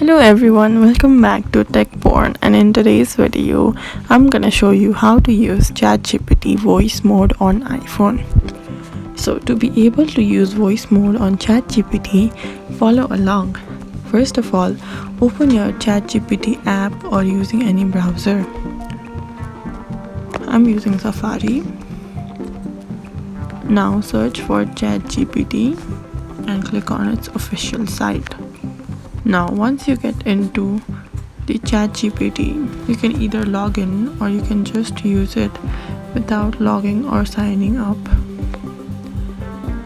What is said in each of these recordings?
Hello everyone, welcome back to TechPorn, and in today's video I'm gonna show you how to use ChatGPT voice mode on iPhone. So to be able to use voice mode on ChatGPT, follow along. First of all, open your ChatGPT app or using any browser. I'm using Safari. Now search for ChatGPT and click on its official site. Now once you get into the ChatGPT, you can either log in or you can just use it without logging or signing up.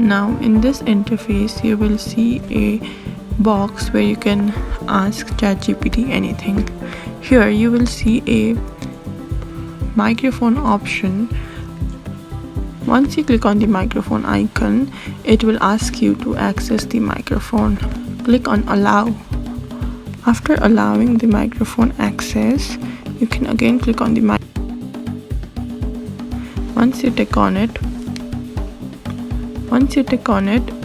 Now in this interface you will see a box where you can ask ChatGPT anything. Here you will see a microphone option. Once you click on the microphone icon, it will ask you to access the microphone. Click on allow. After allowing the microphone access, you can again click on the mic. Once you tick on it,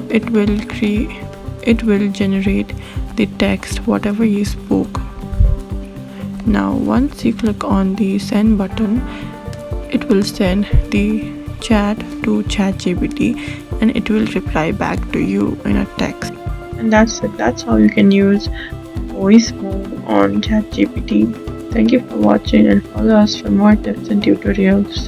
it will generate the text whatever you spoke. Now once you click on the send button, it will send the chat to ChatGPT and it will reply back to you in a text. And that's it. That's how you can use voice mode on ChatGPT. Thank you for watching and follow us for more tips and tutorials.